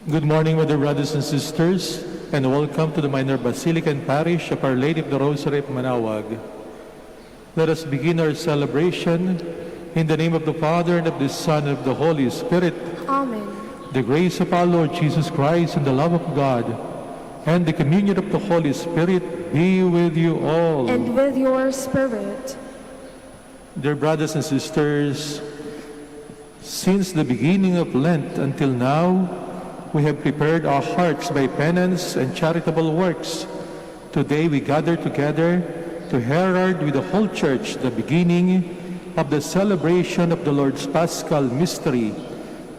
Good morning, my dear brothers and sisters, and welcome to the minor Basilica and Parish of Our Lady of the Rosary of Manaoag. Let us begin our celebration in the name of the Father, and of the Son, and of the Holy Spirit. Amen. The grace of our Lord Jesus Christ, and the love of God, and the communion of the Holy Spirit be with you all. And with your spirit. Dear brothers and sisters, since the beginning of Lent until now, we have prepared our hearts by penance and charitable works. Today we gather together to herald with the whole Church the beginning of the celebration of the Lord's Paschal mystery,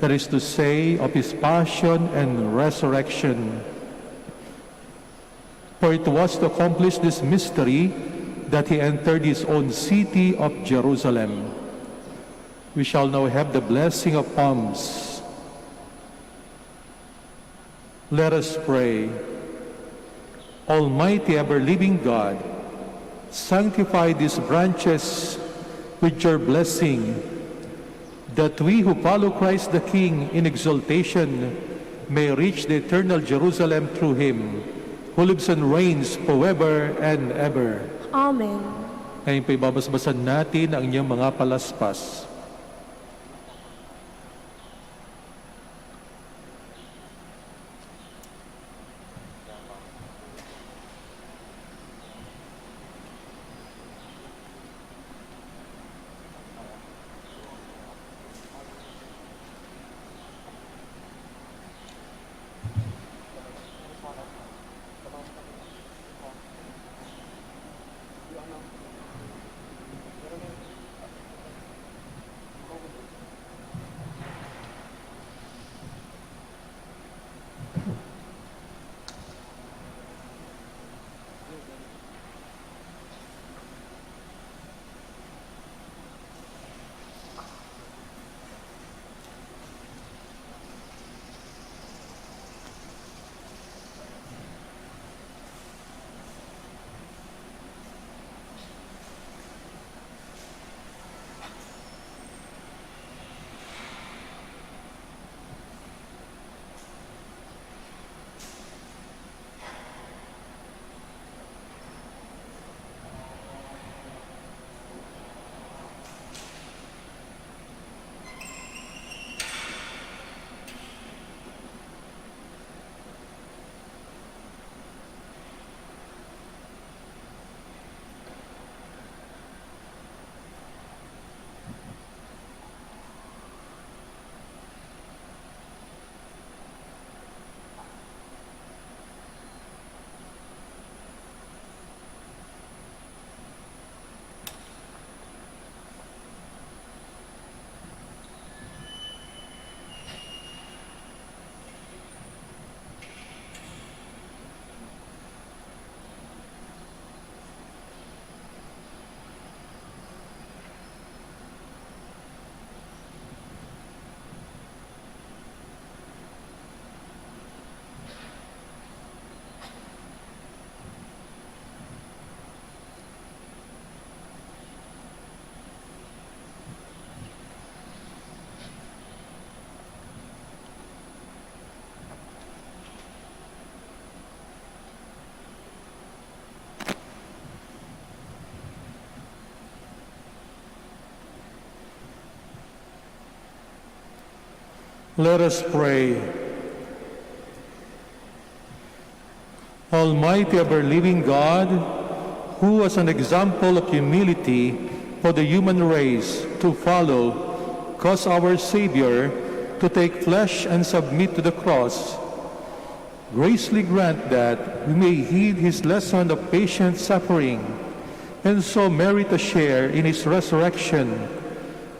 that is to say, of His passion and resurrection. For it was to accomplish this mystery that He entered His own city of Jerusalem. We shall now have the blessing of palms. Let us pray. Almighty, ever-living God, sanctify these branches with your blessing, that we who follow Christ the King in exaltation may reach the eternal Jerusalem through Him, who lives and reigns forever and ever. Amen. Ngayon po ibabasbasan natin ang inyong mga palaspas. Let us pray. Almighty, ever-living God, who was an example of humility for the human race to follow, caused our Savior to take flesh and submit to the cross. Graciously grant that we may heed His lesson of patient suffering, and so merit a share in His resurrection,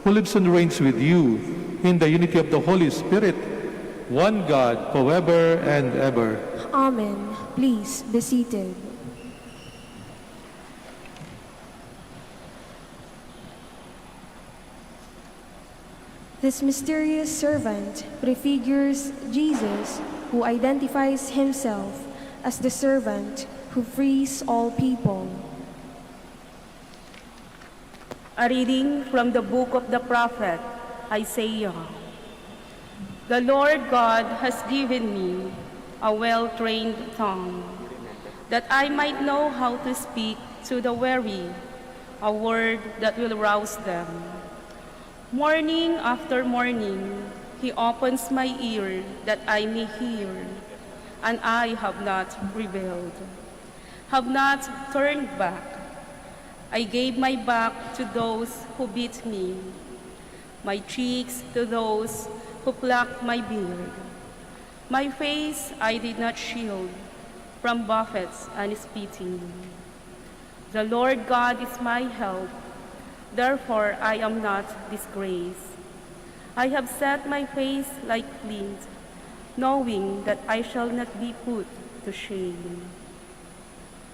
who lives and reigns with you in the unity of the Holy Spirit, one God, forever and ever. Amen. Please be seated. This mysterious servant prefigures Jesus, who identifies Himself as the servant who frees all people. A reading from the book of the prophet Isaiah. The Lord God has given me a well-trained tongue, that I might know how to speak to the weary, a word that will rouse them. Morning after morning, he opens my ear that I may hear, and I have not rebelled, have not turned back. I gave my back to those who beat me, my cheeks to those who plucked my beard. My face I did not shield from buffets and spitting. The Lord God is my help, therefore I am not disgraced. I have set my face like flint, knowing that I shall not be put to shame.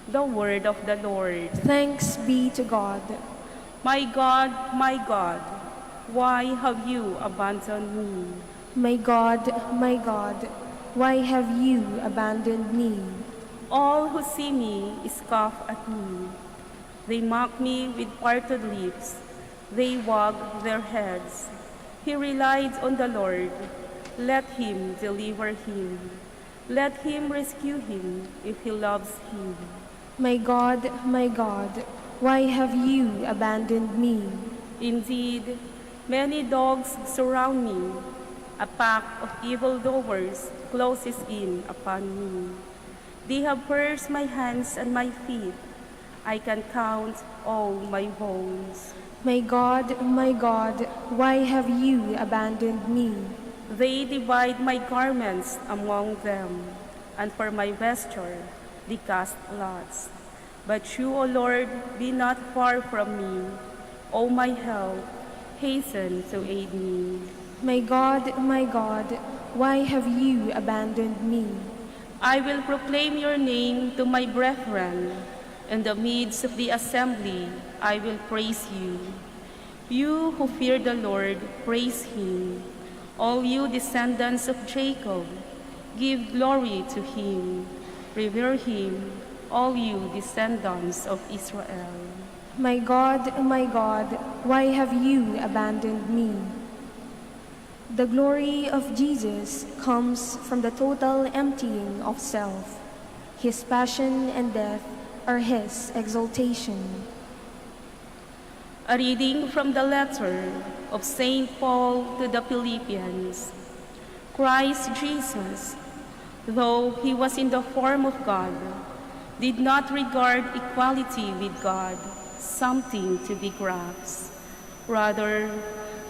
The word of the Lord. Thanks be to God. My God, why have you abandoned me? My God, why have you abandoned me? All who see me scoff at me. They mock me with parted lips. They wag their heads. He relied on the Lord. Let him deliver him. Let him rescue him if he loves him. My God, why have you abandoned me? Indeed, many dogs surround me. A pack of evildoers closes in upon me. They have pierced my hands and my feet. I can count all my bones. My God, why have you abandoned me? They divide my garments among them, and for my vesture they cast lots. But you, O Lord, be not far from me. O my help, hasten to aid me. My God, why have you abandoned me? I will proclaim your name to my brethren. In the midst of the assembly, I will praise you. You who fear the Lord, praise him. All you descendants of Jacob, give glory to him. Revere him, all you descendants of Israel. My God, why have you abandoned me? The glory of Jesus comes from the total emptying of self. His passion and death are his exaltation. A reading from the letter of St. Paul to the Philippians. Christ Jesus, though he was in the form of God, did not regard equality with God something to be grasped. Rather,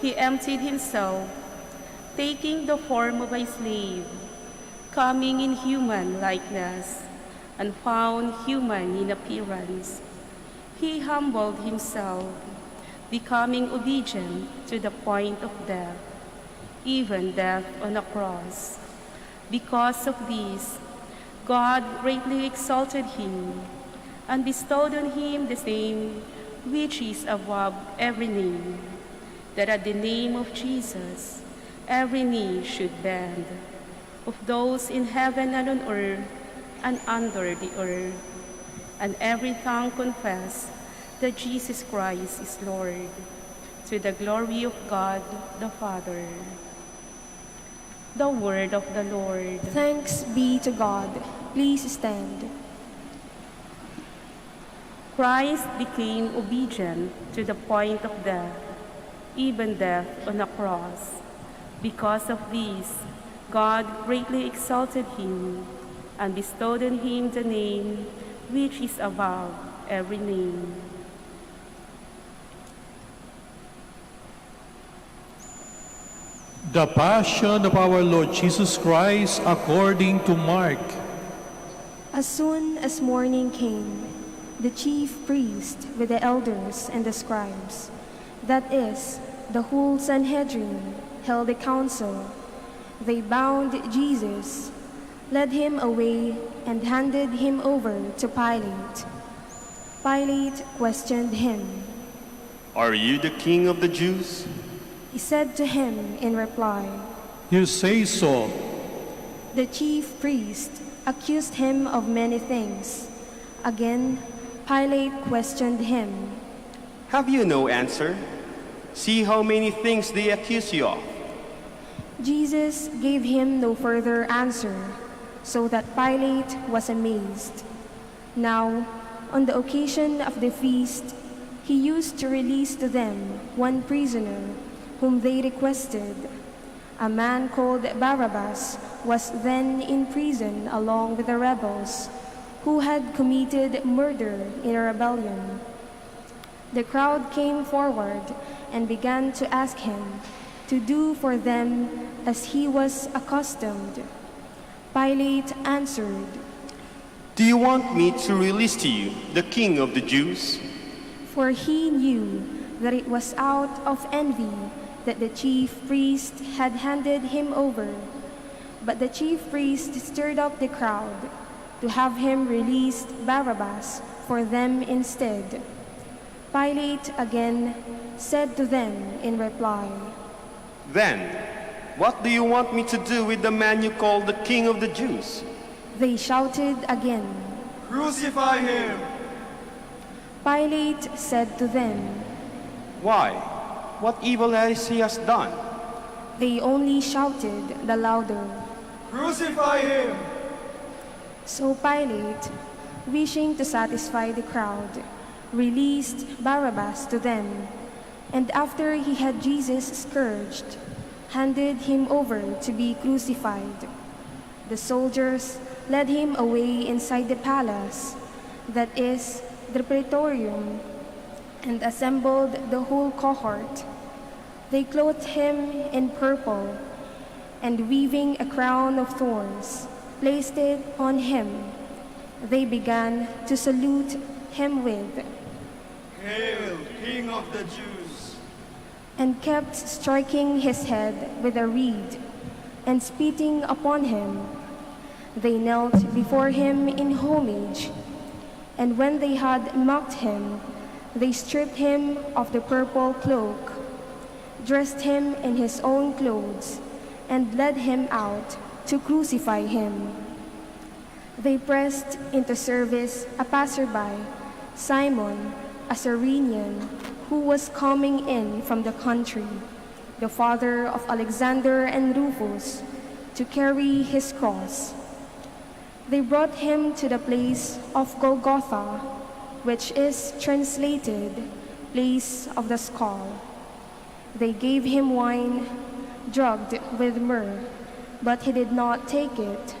he emptied himself, taking the form of a slave, coming in human likeness, and found human in appearance. He humbled himself, becoming obedient to the point of death, even death on a cross. Because of this, God greatly exalted him and bestowed on him the name which is above every name, that at the name of Jesus every knee should bend, of those in heaven and on earth and under the earth, and every tongue confess that Jesus Christ is Lord, to the glory of God the Father. The word of the Lord. Thanks be to God. Please stand. Christ became obedient to the point of death, even death on a cross. Because of this, God greatly exalted him and bestowed on him the name which is above every name. The Passion of our Lord Jesus Christ according to Mark. As soon as morning came, the chief priest with the elders and the scribes, that is, the whole Sanhedrin, held a council. They bound Jesus, led him away, and handed him over to Pilate. Pilate questioned him. "Are you the king of the Jews?" He said to him in reply, You say so. The chief priest accused him of many things. Again, Pilate questioned him. "Have you no answer? See how many things they accuse you of." Jesus gave him no further answer, so that Pilate was amazed. Now, on the occasion of the feast, he used to release to them one prisoner whom they requested. A man called Barabbas was then in prison along with the rebels who had committed murder in a rebellion. The crowd came forward and began to ask him to do for them as he was accustomed. Pilate answered, Do you want me to release to you the King of the Jews? for he knew that it was out of envy that the chief priest had handed him over. But the chief priest stirred up the crowd to have him release Barabbas for them instead. Pilate again said to them in reply, Then, what do you want me to do with the man you call the King of the Jews? They shouted again. Crucify him! Pilate said to them. Why? What evil has he done? They only shouted the louder. Crucify him! So Pilate, wishing to satisfy the crowd, released Barabbas to them, and after he had Jesus scourged, handed him over to be crucified. The soldiers led him away inside the palace, that is, the praetorium, and assembled the whole cohort. They clothed him in purple, and weaving a crown of thorns, placed it on him. They began to salute him with, Hail, King of the Jews! and kept striking his head with a reed, and spitting upon him. They knelt before him in homage, and when they had mocked him, they stripped him of the purple cloak, dressed him in his own clothes, and led him out to crucify him. They pressed into service a passerby, Simon, a Cyrenian, who was coming in from the country, the father of Alexander and Rufus, to carry his cross. They brought him to the place of Golgotha, which is translated, place of the skull. They gave him wine, drugged with myrrh, but he did not take it.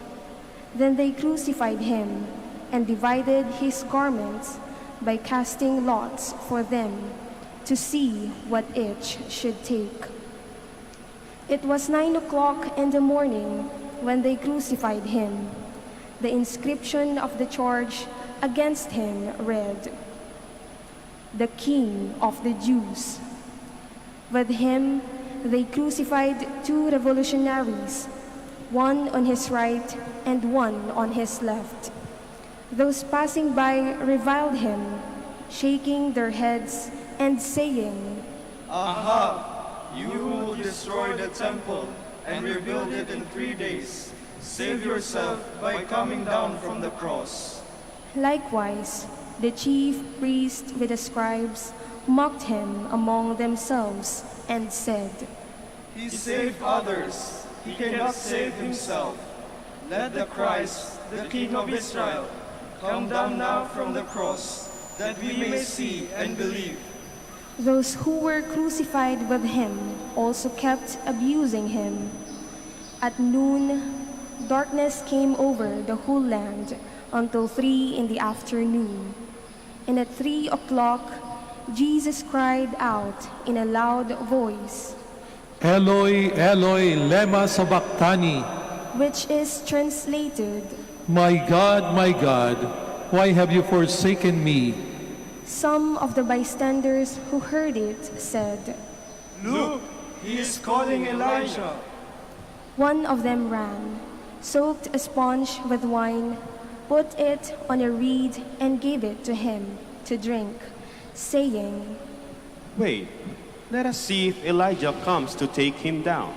Then they crucified him and divided his garments by casting lots for them to see what each should take. It was 9 o'clock in the morning when they crucified him. The inscription of the charge against him read, "The King of the Jews." With him, they crucified 2 revolutionaries, one on his right and one on his left. Those passing by reviled him, shaking their heads and saying, Aha! You who will destroy the temple and rebuild it in 3 days, save yourself by coming down from the cross. Likewise, the chief priests with the scribes mocked him among themselves and said, He saved others, he cannot save himself. Let the Christ, the King of Israel, come down now from the cross, that we may see and believe. Those who were crucified with him also kept abusing him. At noon, darkness came over the whole land until 3 in the afternoon. And at 3 o'clock, Jesus cried out in a loud voice, Eloi, Eloi, lema sabachthani, which is translated, my God, why have you forsaken me? Some of the bystanders who heard it said, Look, he is calling Elijah. One of them ran, soaked a sponge with wine, put it on a reed, and gave it to him to drink, saying, Wait, let us see if Elijah comes to take him down.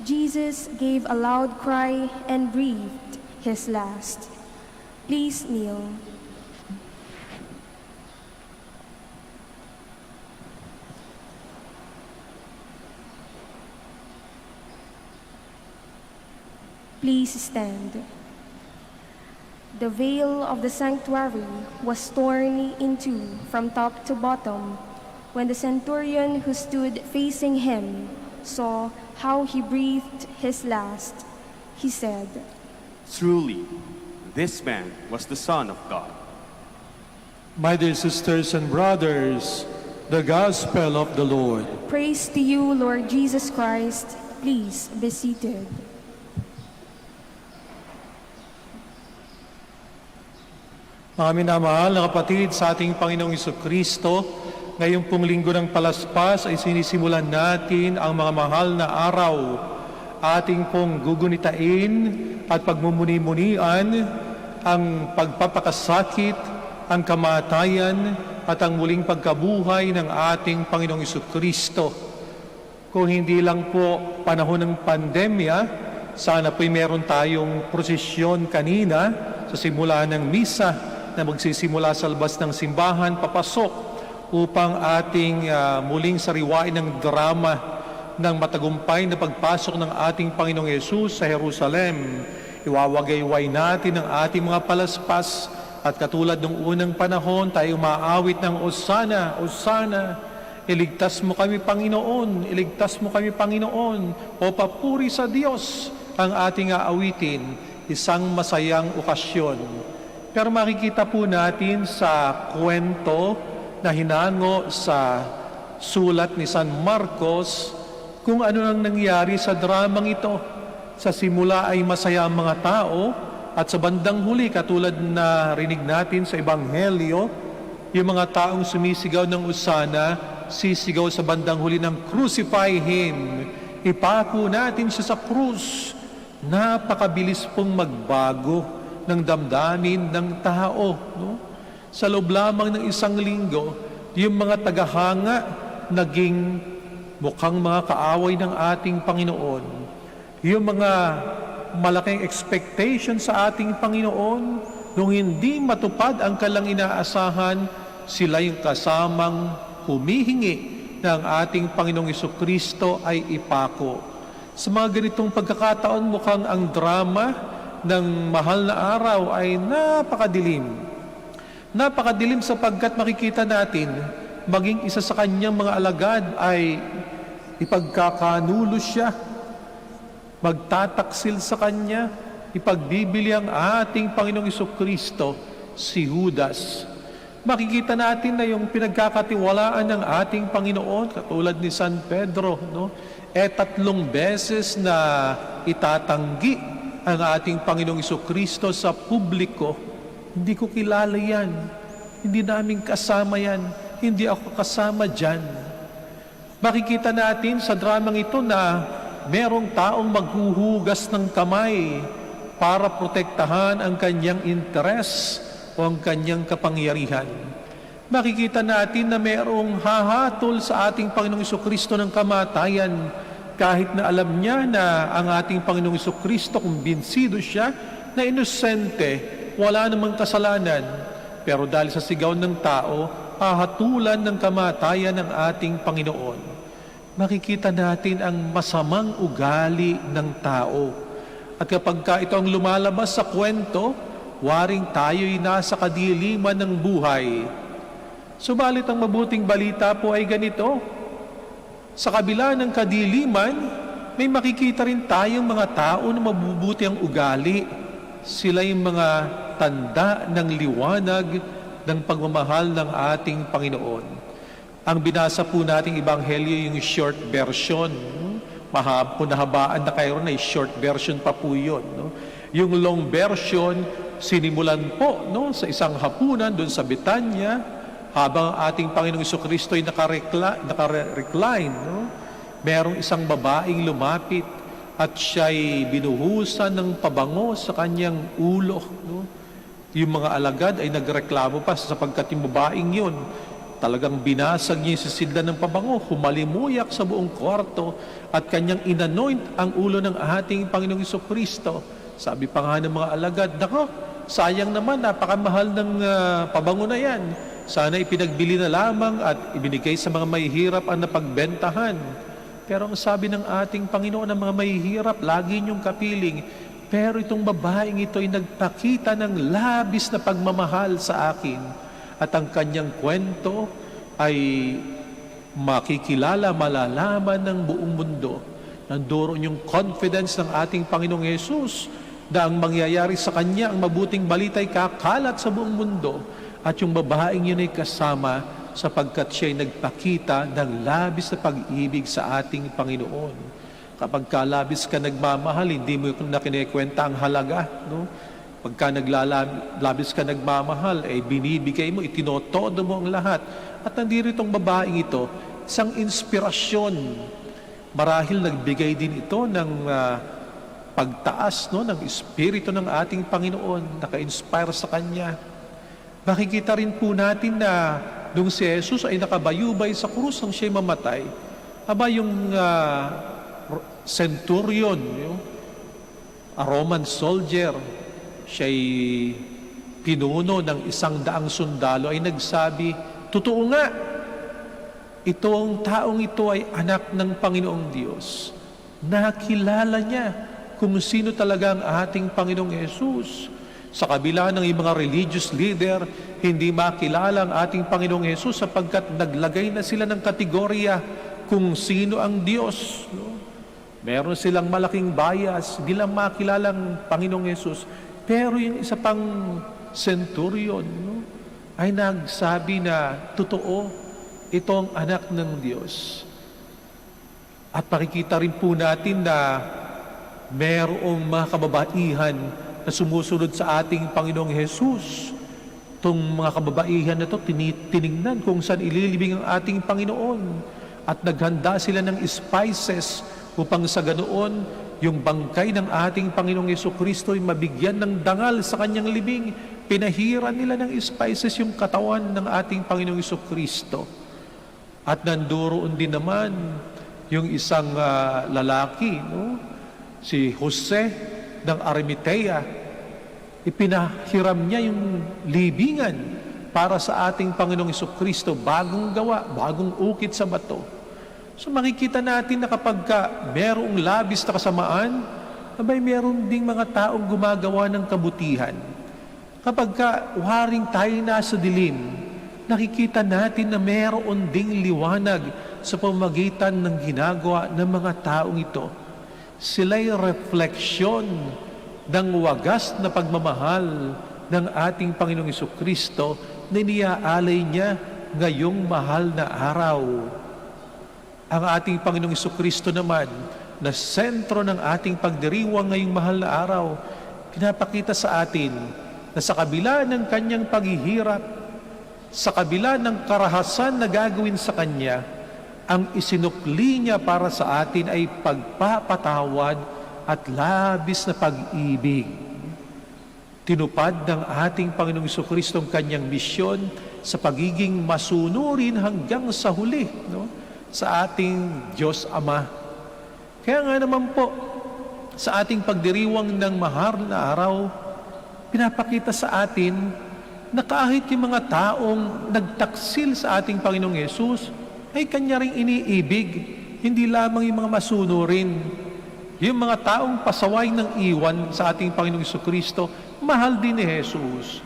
Jesus gave a loud cry and breathed his last. Please kneel. Please stand. The veil of the sanctuary was torn in two from top to bottom when the centurion who stood facing him saw how he breathed his last. He said, Truly, this man was the Son of God. My dear sisters and brothers, the Gospel of the Lord. Praise to you, Lord Jesus Christ. Please be seated. Mga minamahal na kapatid sa ating Panginoong Jesucristo, ngayong pong linggo ng Palaspas ay sinisimulan natin ang mga mahal na araw. Ating pong gugunitain at pagmumuni-munian ang pagpapakasakit, ang kamatayan at ang muling pagkabuhay ng ating Panginoong Jesucristo. Kung hindi lang po panahon ng pandemya, sana po'y meron tayong prosesyon kanina sa simula ng misa na magsisimula sa labas ng simbahan, papasok upang ating muling sariwain ng drama ng matagumpay na pagpasok ng ating Panginoong Yesus sa Jerusalem. Iwawagayway natin ang ating mga palaspas at katulad ng unang panahon, tayo maawit ng Osana, Osana. Iligtas mo kami, Panginoon, iligtas mo kami, Panginoon. O papuri sa Diyos ang ating aawitin, isang masayang okasyon. Pero makikita po natin sa kwento na hinango sa sulat ni San Marcos kung ano nang nangyari sa dramang ito. Sa simula ay masaya ang mga tao at sa bandang huli, katulad na rinig natin sa Ebanghelyo, yung mga taong sumisigaw ng Osana, sisigaw sa bandang huli ng Crucify Him. Ipako natin siya sa krus. Napakabilis pong magbago ng damdamin ng tao. No? Sa loob lamang ng isang linggo, yung mga tagahanga naging mukhang mga kaaway ng ating Panginoon. Yung mga malaking expectation sa ating Panginoon, nung hindi matupad ang kalang inaasahan, sila yung kasamang humihingi ng ating Panginoong Jesucristo ay ipako. Sa mga ganitong pagkakataon, mukhang ang drama ng mahal na araw ay napakadilim. Napakadilim sapagkat makikita natin, maging isa sa kanyang mga alagad ay ipagkakanulo siya, magtataksil sa kanya, ipagbibili ang ating Panginoong Jesucristo, si Judas. Makikita natin na yung pinagkakatiwalaan ng ating Panginoon, katulad ni San Pedro, no? 3 beses na itatanggi ang ating Panginoong Jesucristo sa publiko. Hindi ko kilala yan. Hindi namin kasama yan. Hindi ako kasama dyan. Makikita natin sa dramang ito na merong taong maghuhugas ng kamay para protektahan ang kanyang interes o ang kanyang kapangyarihan. Makikita natin na merong hahatol sa ating Panginoong Jesucristo ng kamatayan kahit na alam niya na ang ating Panginoong Jesucristo, kumbinsido siya na inosente, wala namang kasalanan. Pero dahil sa sigaw ng tao, hahatulan ng kamatayan ng ating Panginoon. Makikita natin ang masamang ugali ng tao. At kapag ito ang lumalabas sa kwento, waring tayo'y nasa kadiliman ng buhay. Subalit ang mabuting balita po ay ganito. Sa kabila ng kadiliman, may makikita rin tayong mga tao na mabubuti ang ugali. Sila yung mga tanda ng liwanag ng pagmamahal ng ating Panginoon. Ang binasa po nating Ebanghelyo yung short version. Kung nahabaan na kayo na, short version pa po yun. No? Yung long version, sinimulan po sa isang hapunan doon sa Betanya, habang ating Panginoong Jesucristo ay naka-recline, merong isang babaeng lumapit at siya'y binuhusan ng pabango sa kanyang ulo. No? Yung mga alagad ay nagreklamo pa sapagkat yung babaeng yun, talagang binasag niya yung sisilda ng pabango, humalimuyak sa buong kwarto at kanyang inanoint ang ulo ng ating Panginoong Jesucristo. Sabi pa nga ng mga alagad, nako, sayang naman, napakamahal ng pabango na yan. Sana ipinagbili na lamang at ibinigay sa mga mahihirap ang napagbentahan. Pero ang sabi ng ating Panginoon ng mga mahihirap, lagi niyong kapiling, Pero itong babaeng ito ay nagpakita ng labis na pagmamahal sa akin at ang kanyang kwento ay makikilala, malalaman ng buong mundo. Nandoon yung confidence ng ating Panginoong Yesus na ang mangyayari sa Kanya, ang mabuting balita ay kakalat sa buong mundo. At yung babaeng yun ay kasama sapagkat siya ay nagpakita ng labis na pag-ibig sa ating Panginoon. Kapag labis ka nagmamahal, hindi mo na kinikwenta ang halaga. No? Pagka labis ka nagmamahal, binibigay mo, itinotodo mo ang lahat. At nandito itong babaeng ito, isang inspirasyon. Marahil nagbigay din ito ng pagtaas ng Espiritu ng ating Panginoon, naka-inspire sa Kanya. Makikita rin po natin na nung si Jesus ay nakabayubay sa krus ang siya'y mamatay, yung centurion, a Roman soldier, siya'y pinuno ng 100 sundalo, ay nagsabi, totoo nga, itong taong ito ay anak ng Panginoong Diyos. Nakilala niya kung sino talaga ang ating Panginoong Yesus. Sa kabila ng mga religious leader, hindi makilala ang ating Panginoong Yesus sapagkat naglagay na sila ng kategorya kung sino ang Diyos. Meron silang malaking bias, hindi lang makilala ang Panginoong Yesus. Pero yung isa pang centurion ay nagsabi na totoo, ito ang anak ng Diyos. At pakikita rin po natin na merong mga kababaihan na sumusunod sa ating Panginoong Yesus. Itong mga kababaihan na ito, tinignan kung saan ililibing ang ating Panginoon. At naghanda sila ng spices upang sa ganoon, yung bangkay ng ating Panginoong Jesucristo ay mabigyan ng dangal sa kanyang libing. Pinahiran nila ng spices yung katawan ng ating Panginoong Jesucristo. At nandoon din naman yung isang lalaki, si Jose ng Arimatea. Ipinahiram niya yung libingan para sa ating Panginoong Jesucristo, bagong gawa, bagong ukit sa bato. So makikita natin na kapag merong labis na kasamaan, meron ding mga taong gumagawa ng kabutihan. Kapag waring tayo nasa dilim, nakikita natin na meron ding liwanag sa pamamagitan ng ginagawa ng mga taong ito. Sila'y refleksyon ng wagas na pagmamahal ng ating Panginoong Jesucristo na iniaalay niya ngayong mahal na araw. Ang ating Panginoong Jesucristo naman, na sentro ng ating pagdiriwang ngayong mahal na araw, pinapakita sa atin na sa kabila ng kanyang paghihirap, sa kabila ng karahasan na gagawin sa kanya, ang isinukli niya para sa atin ay pagpapatawad at labis na pag-ibig. Tinupad ng ating Panginoong Jesucristo ang kanyang misyon sa pagiging masunurin hanggang sa huli, sa ating Diyos Ama. Kaya nga naman po, sa ating pagdiriwang ng mahal na araw, pinapakita sa atin na kahit yung mga taong nagtaksil sa ating Panginoong Yesus, ay Kanya ring iniibig, hindi lamang yung mga masunurin. Yung mga taong pasaway ng iwan sa ating Panginoong Jesucristo, mahal din ni Jesus.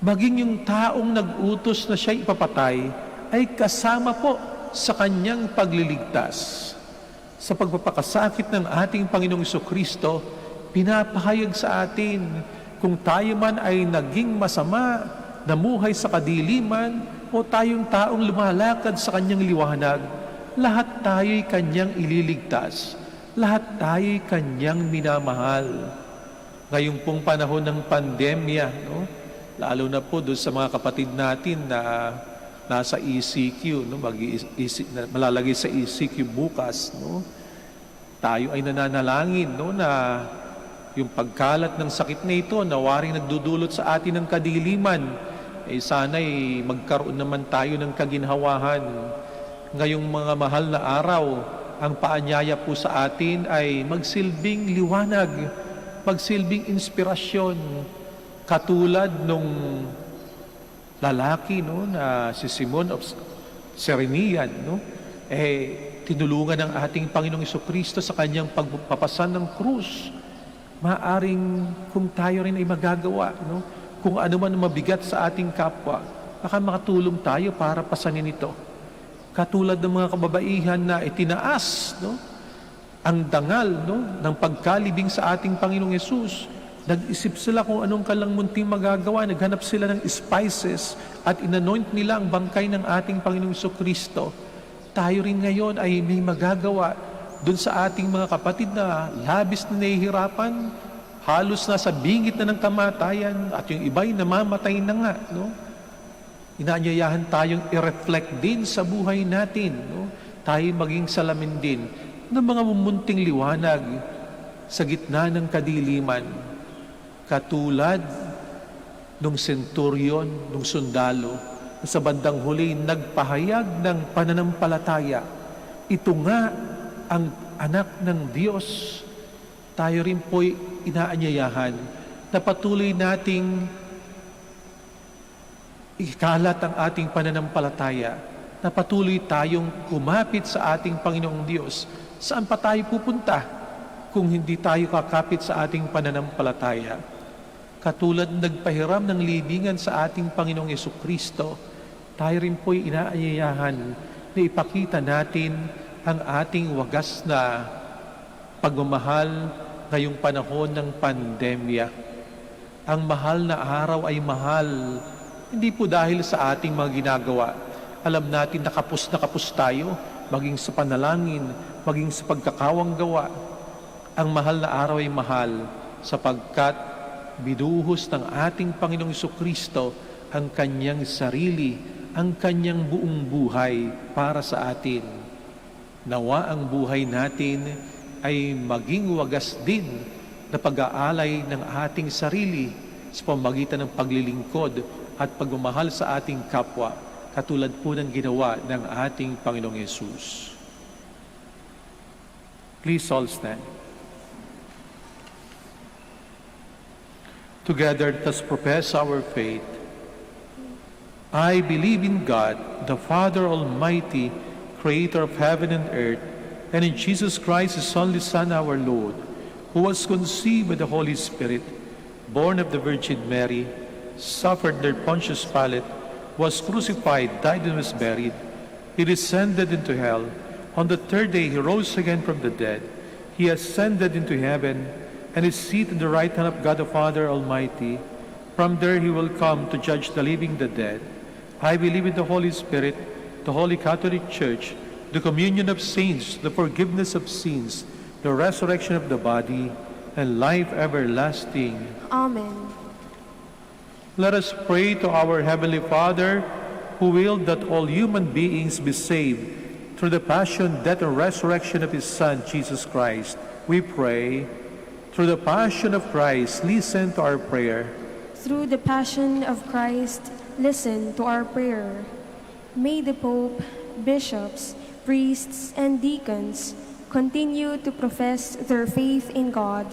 Maging yung taong nag-utos na siya ipapatay, ay kasama po sa kanyang pagliligtas. Sa pagpapakasakit ng ating Panginoong Jesucristo, pinapahayag sa atin kung tayo man ay naging masama, namuhay sa kadiliman, o tayong taong lumalakad sa kanyang liwanag, lahat tayo'y kanyang ililigtas. Lahat tayo'y kanyang minamahal. Ngayong pong panahon ng pandemya, lalo na po doon sa mga kapatid natin na nasa ECQ, malalagay sa ECQ bukas, tayo ay nananalangin, na yung pagkalat ng sakit na ito na waring nagdudulot sa atin ng kadiliman, sana'y magkaroon naman tayo ng kaginhawahan. Ngayong mga mahal na araw, ang paanyaya po sa atin ay magsilbing liwanag, magsilbing inspirasyon, katulad nung lalaki na si Simon of Cyrenian, tinulungan ng ating Panginoong Jesucristo sa kanyang pagpapasan ng krus. maaring kung tayo rin ay magagawa, no? Kung ano man mabigat sa ating kapwa, baka makatulong tayo para pasanin ito. Katulad ng mga kababaihan na itinaas, no? Ang dangal, no? Ng pagkalibing sa ating Panginoong Yesus. Nag-isip sila kung anong kalang munting magagawa. Naghanap sila ng spices at inanoint nila ang bangkay ng ating Panginoong Jesucristo. Tayo rin ngayon ay may magagawa doon sa ating mga kapatid na labis na nahihirapan, halos nasa bingit na ng kamatayan, at yung iba'y namamatay na nga, no? Inaanyayahan tayong i-reflect din sa buhay natin, no? Tayo maging salamin din ng mga mumunting liwanag sa gitna ng kadiliman, katulad nung senturyon, nung sundalo, na sa bandang huli nagpahayag ng pananampalataya. Ito nga ang anak ng Diyos. Tayo rin po'y inaanyayahan na patuloy nating ikalat ang ating pananampalataya, na patuloy tayong kumapit sa ating Panginoong Diyos. Saan pa tayo pupunta kung hindi tayo kakapit sa ating pananampalataya? Katulad nagpahiram ng libingan sa ating Panginoong Jesucristo, tayo rin po'y inaanyayahan na ipakita natin ang ating wagas na pagmamahal ngayong panahon ng pandemya. Ang mahal na araw ay mahal, hindi po dahil sa ating mga ginagawa. Alam natin na kapos tayo, maging sa panalangin, maging sa pagkakawang gawa. Ang mahal na araw ay mahal sapagkat binuhos ng ating Panginoong Jesucristo ang kanyang sarili, ang kanyang buong buhay para sa atin. Nawa ang buhay natin ay maging wagas din na pag-aalay ng ating sarili sa pamamagitan ng paglilingkod at pagmamahal sa ating kapwa, katulad po ng ginawa ng ating Panginoong Yesus. Please all stand. Together, let us profess our faith. I believe in God, the Father Almighty, Creator of heaven and earth, and in Jesus Christ, His only Son, our Lord, who was conceived by the Holy Spirit, born of the Virgin Mary, suffered under Pontius Pilate, was crucified, died, and was buried. He descended into hell. On the third day He rose again from the dead. He ascended into heaven, and is seated at the right hand of God the Father Almighty. From there He will come to judge the living and the dead. I believe in the Holy Spirit, the Holy Catholic Church, the communion of saints, the forgiveness of sins, the resurrection of the body, and life everlasting. Amen. Let us pray to our Heavenly Father, who willed that all human beings be saved through the passion, death, and resurrection of His Son, Jesus Christ. We pray, through the passion of Christ, listen to our prayer. Through the passion of Christ, listen to our prayer. May the Pope, bishops, priests, and deacons continue to profess their faith in God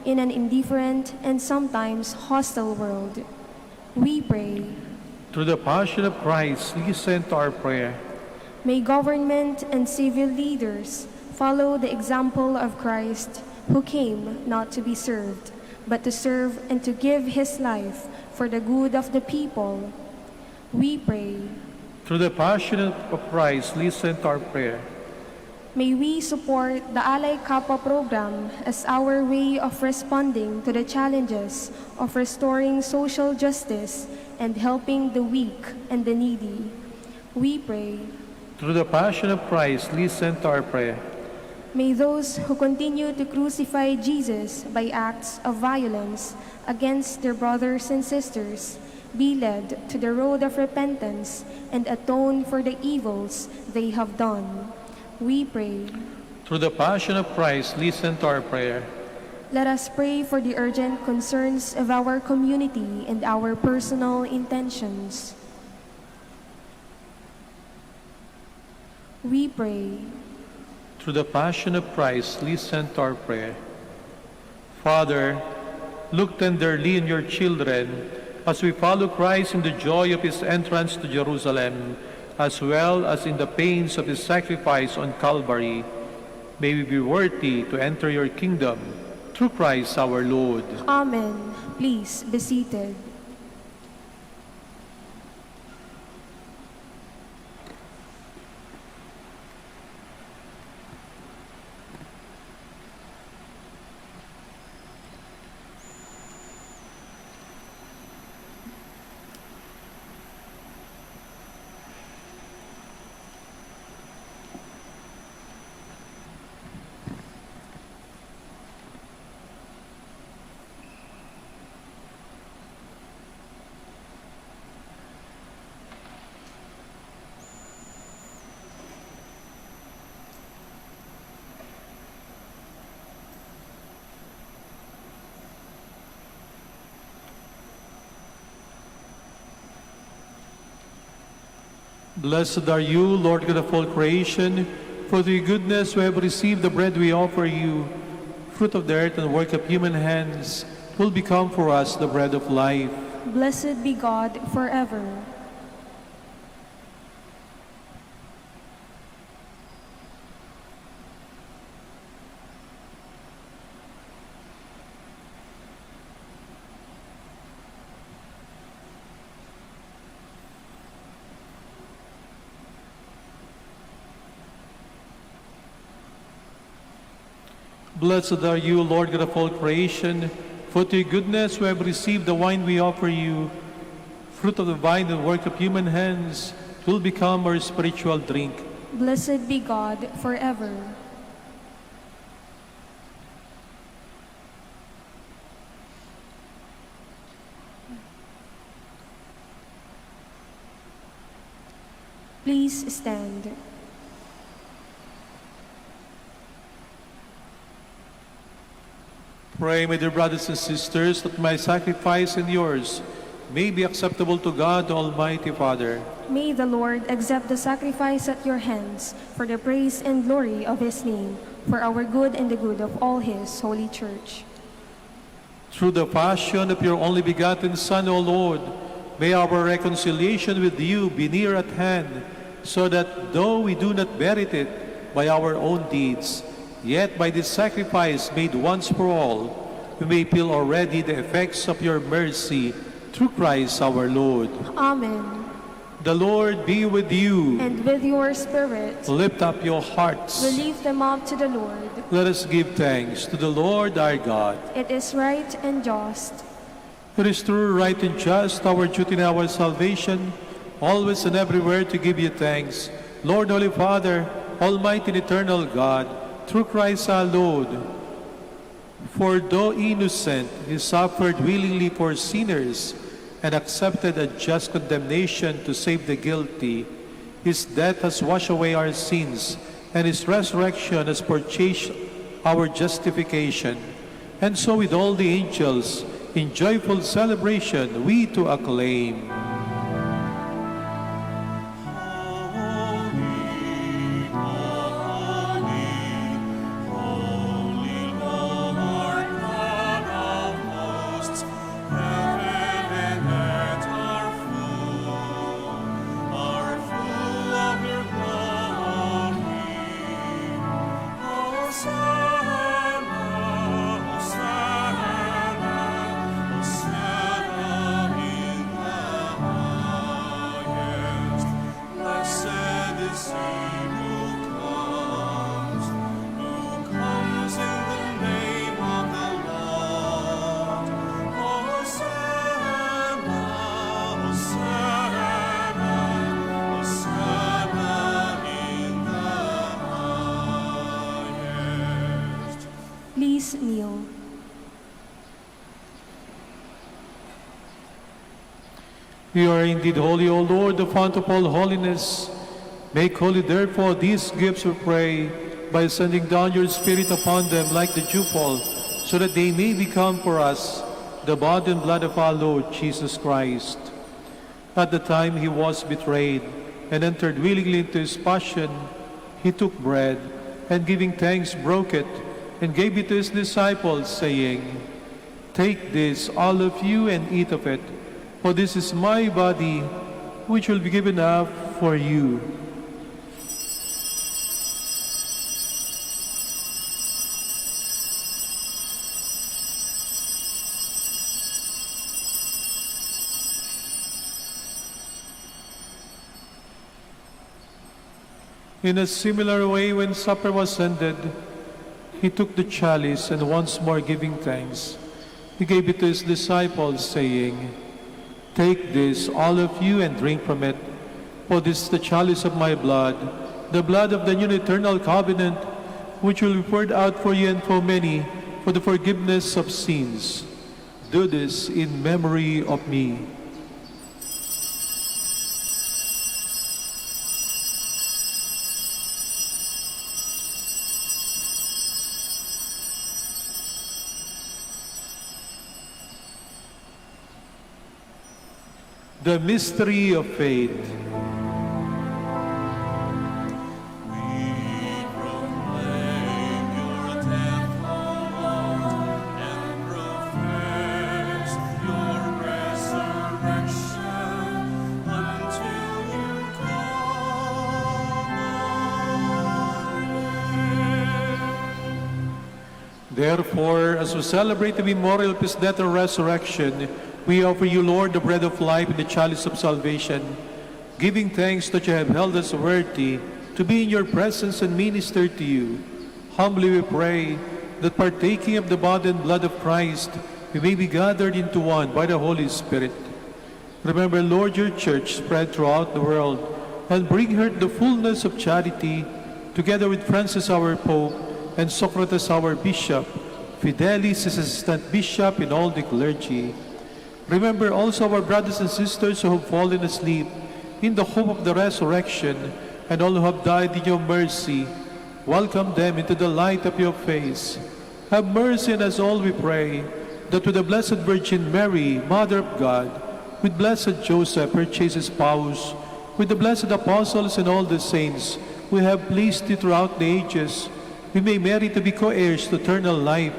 in an indifferent and sometimes hostile world. We pray. Through the passion of Christ, listen to our prayer. May government and civil leaders follow the example of Christ, who came not to be served, but to serve and to give His life for the good of the people. We pray. Through the passion of Christ, listen to our prayer. May we support the Alay Kapwa program as our way of responding to the challenges of restoring social justice and helping the weak and the needy. We pray. Through the passion of Christ, listen to our prayer. May those who continue to crucify Jesus by acts of violence against their brothers and sisters be led to the road of repentance and atone for the evils they have done. We pray. Through the passion of Christ, listen to our prayer. Let us pray for the urgent concerns of our community and our personal intentions. We pray. Through the passion of Christ, listen to our prayer. Father, look tenderly on your children as we follow Christ in the joy of His entrance to Jerusalem, as well as in the pains of His sacrifice on Calvary. May we be worthy to enter your kingdom through Christ our Lord. Amen. Please be seated. Blessed are you, Lord God of all creation, for through your goodness we have received the bread we offer you, fruit of the earth and work of human hands, will become for us the bread of life. Blessed be God forever. Blessed are you, Lord God of all creation, for through your goodness we have received the wine we offer you, fruit of the vine and work of human hands, will become our spiritual drink. Blessed be God forever. Please stand. Pray, my dear brothers and sisters, that my sacrifice and yours may be acceptable to God, the Almighty Father. May the Lord accept the sacrifice at your hands for the praise and glory of his name, for our good and the good of all his holy church. Through the passion of your only begotten Son, O Lord, may our reconciliation with you be near at hand, so that though we do not merit it by our own deeds, yet by this sacrifice made once for all, we may feel already the effects of your mercy through Christ our Lord. Amen. The Lord be with you. And with your spirit, Lift up your hearts. we lift them up to the Lord. Let us give thanks to the Lord our God. It is right and just. It is true, right, and just, our duty and our salvation, always and everywhere to give you thanks, Lord, Holy Father, Almighty and eternal God, through Christ our Lord. For though innocent, he suffered willingly for sinners and accepted a just condemnation to save the guilty. His death has washed away our sins, and his resurrection has purchased our justification. And so with all the angels, in joyful celebration, we to acclaim. Please kneel. You are indeed holy, O Lord, the fount of all holiness. Make holy, therefore, these gifts, we pray, by sending down your Spirit upon them like the dewfall, so that they may become for us the body and blood of our Lord Jesus Christ. At the time he was betrayed and entered willingly into his passion, he took bread, and giving thanks, broke it, and gave it to his disciples, saying, "Take this, all of you, and eat of it, for this is my body, which will be given up for you." In a similar way, when supper was ended, he took the chalice and once more giving thanks, he gave it to his disciples, saying, "Take this, all of you, and drink from it, for this is the chalice of my blood, the blood of the new and eternal covenant, which will be poured out for you and for many for the forgiveness of sins. Do this in memory of me." The mystery of faith. Therefore, as we celebrate the memorial of his death and resurrection, we offer you, Lord, the bread of life and the chalice of salvation, giving thanks that you have held us worthy to be in your presence and minister to you. Humbly we pray that partaking of the body and blood of Christ, we may be gathered into one by the Holy Spirit. Remember, Lord, your church spread throughout the world, and bring her to the fullness of charity, together with Francis our Pope, and Socrates our Bishop, Fidelis his assistant bishop, and all the clergy. Remember also our brothers and sisters who have fallen asleep in the hope of the resurrection, and all who have died in your mercy. Welcome them into the light of your face. Have mercy on us all, we pray, that with the Blessed Virgin Mary, Mother of God, with blessed Joseph, her chaste spouse, with the blessed apostles and all the saints who have pleased you throughout the ages, we may merit to be co-heirs to eternal life,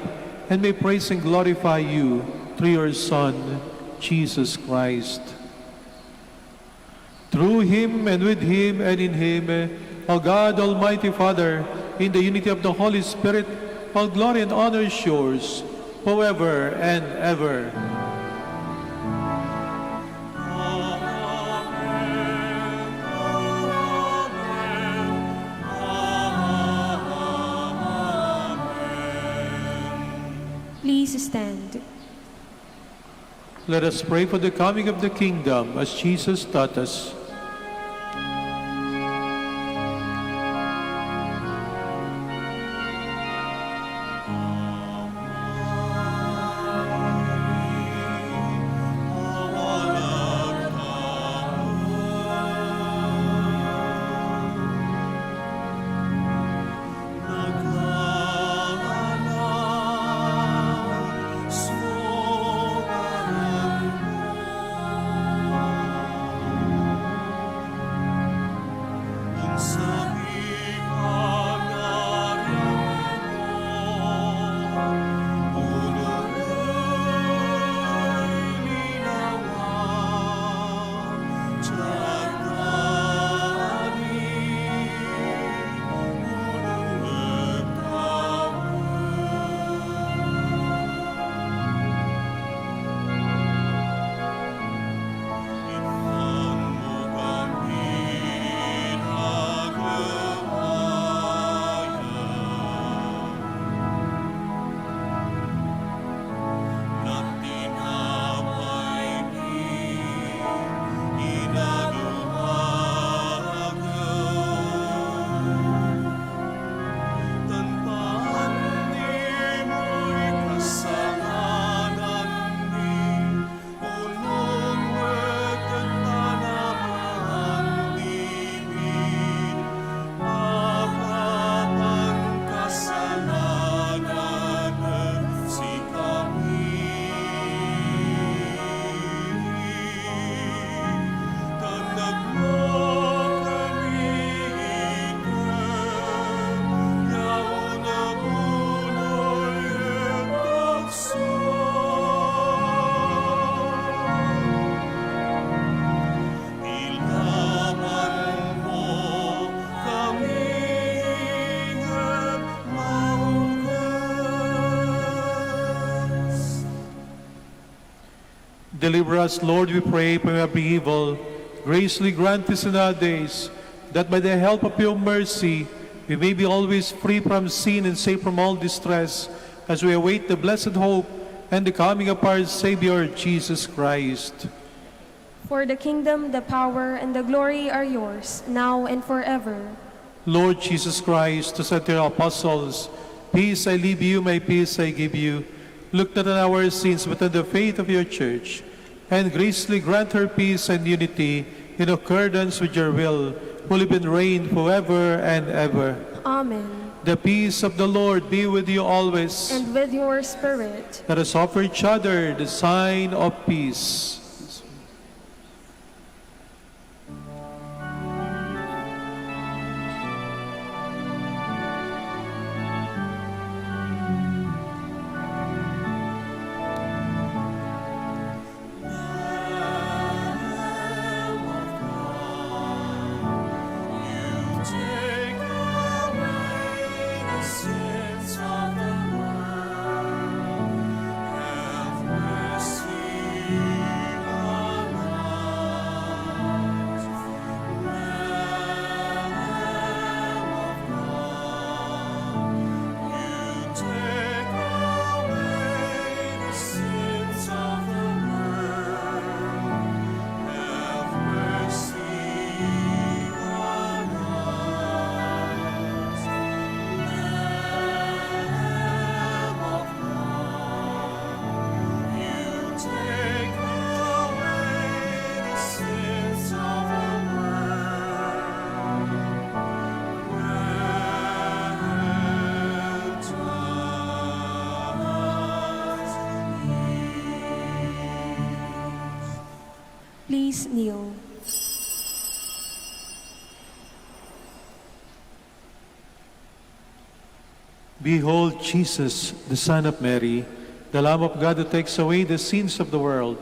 and may praise and glorify you through your Son, Jesus Christ. Through him and with him and in him, O God, Almighty Father, in the unity of the Holy Spirit, all glory and honor is yours, forever and ever. Please stand. Let us pray for the coming of the kingdom, as Jesus taught us. Deliver us, Lord, we pray, from every evil. Graciously grant us in our days that by the help of your mercy we may be always free from sin and safe from all distress, as we await the blessed hope and the coming of our Savior, Jesus Christ. For the kingdom, the power, and the glory are yours, now and forever. Lord Jesus Christ, who said to your apostles, "Peace I leave you, my peace I give you," look not on our sins, but on the faith of your church, and graciously grant her peace and unity in accordance with your will, who live and reign forever and ever. Amen. The peace of the Lord be with you always. And with your spirit. Let us offer each other the sign of peace. Please kneel. Behold Jesus, the Son of Mary, the Lamb of God who takes away the sins of the world.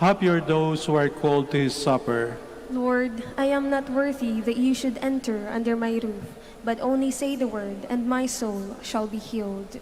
Happy are those who are called to his supper. Lord, I am not worthy that you should enter under my roof, but only say the word, and my soul shall be healed.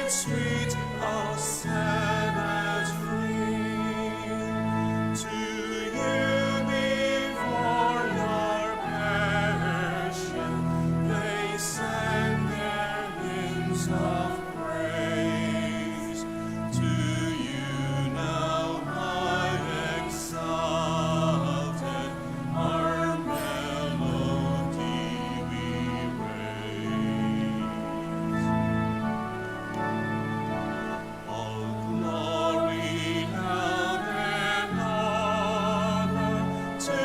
sweet ascended free. To you before your passion they sang their hymns of praise. To you now high exalted our melody we raise. All glory, health, and honor to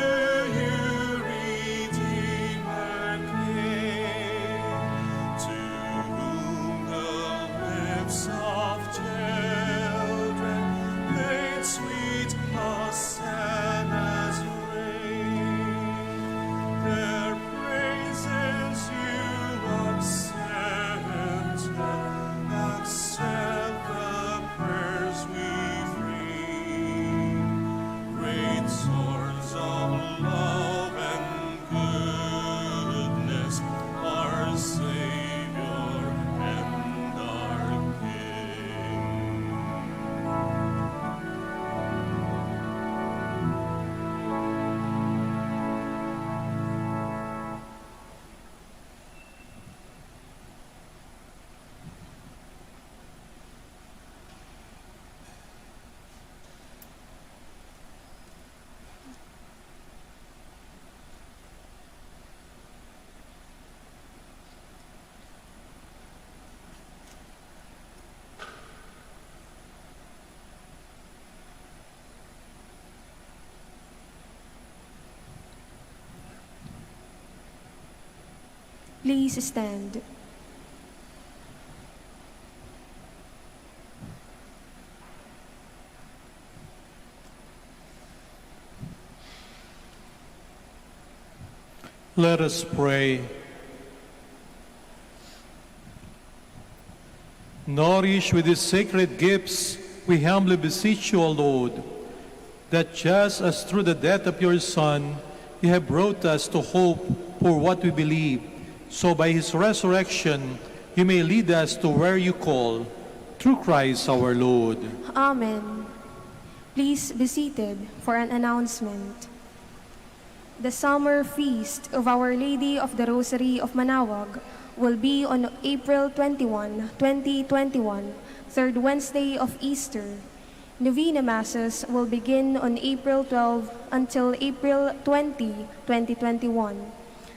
you, Redeemer King, to whom the lips of children made sweet hosannas ring. Their praises you accept the prayers we bring. Great source of love and goodness, our Savior and our King. Please stand. Let us pray. Nourished with these sacred gifts, we humbly beseech you, O Lord, that just as through the death of your Son, you have brought us to hope for what we believe, so by his resurrection, you may lead us to where you call, through Christ our Lord. Amen. Please be seated for an announcement. The summer feast of Our Lady of the Rosary of Manaoag will be on April 21, 2021, third Wednesday of Easter. Novena Masses will begin on April 12 until April 20, 2021.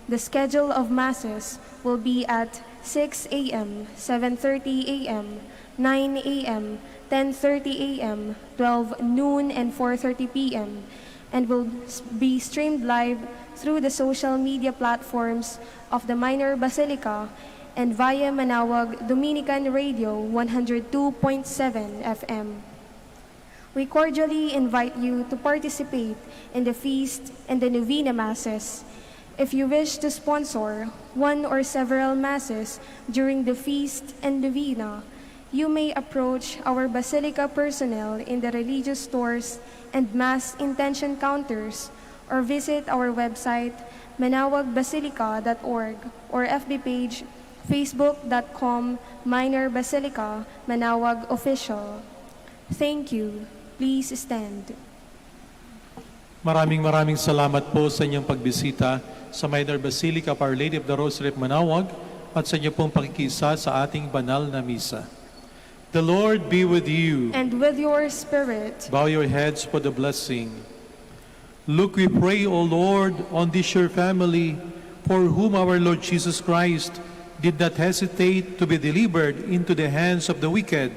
The schedule of Masses will be at 6 a.m., 7:30 a.m., 9 a.m., 10:30 a.m., 12 noon, and 4:30 p.m., and will be streamed live through the social media platforms of the Minor Basilica and via Manaoag Dominican Radio 102.7 FM. We cordially invite you to participate in the feast and the Novena Masses. If you wish to sponsor one or several Masses during the feast and Novena, you may approach our Basilica personnel in the religious stores and Mass intention counters, or visit our website manaoagbasilica.org or FB page facebook.com Minor Basilica Manaoag Official. Thank you. Please stand. Maraming salamat po sa inyong pagbisita sa Minor Basilica of Our Lady of the Rosary of Manaoag at sa inyong pong pakikisa sa ating banal na misa. The Lord be with you. And with your spirit. Bow your heads for the blessing. Look, we pray, O Lord, on this your family, for whom our Lord Jesus Christ did not hesitate to be delivered into the hands of the wicked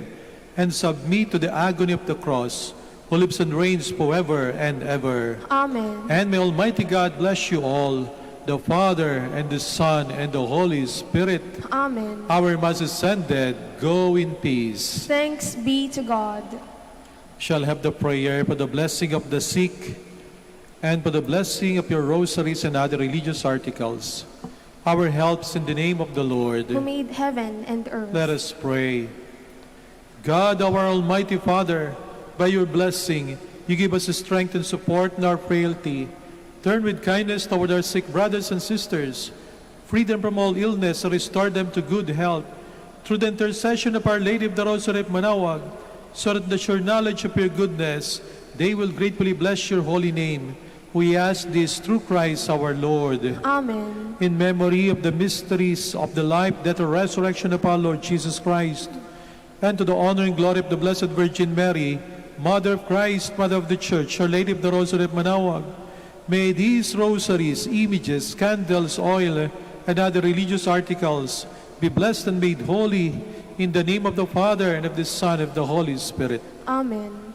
and submit to the agony of the cross, who lives and reigns forever and ever. Amen. And may Almighty God bless you all, the Father, and the Son, and the Holy Spirit. Amen. Our Mass is ended. Go in peace. Thanks be to God. Shall have the prayer for the blessing of the sick and for the blessing of your rosaries and other religious articles. Our helps in the name of the Lord, who made heaven and earth. Let us pray. God, our Almighty Father, by your blessing, you give us strength and support in our frailty. Turn with kindness toward our sick brothers and sisters. Free them from all illness and restore them to good health. through the intercession of Our Lady of the Rosary of Manaoag, so that the sure knowledge of your goodness, they will gratefully bless your holy name. We ask this through Christ our Lord. Amen. In memory of the mysteries of the life, death, and resurrection of our Lord Jesus Christ, and to the honor and glory of the Blessed Virgin Mary, Mother of Christ, Mother of the Church, Our Lady of the Rosary of Manaoag, may these rosaries, images, candles, oil, and other religious articles be blessed and made holy in the name of the Father, and of the Son, and of the Holy Spirit. Amen.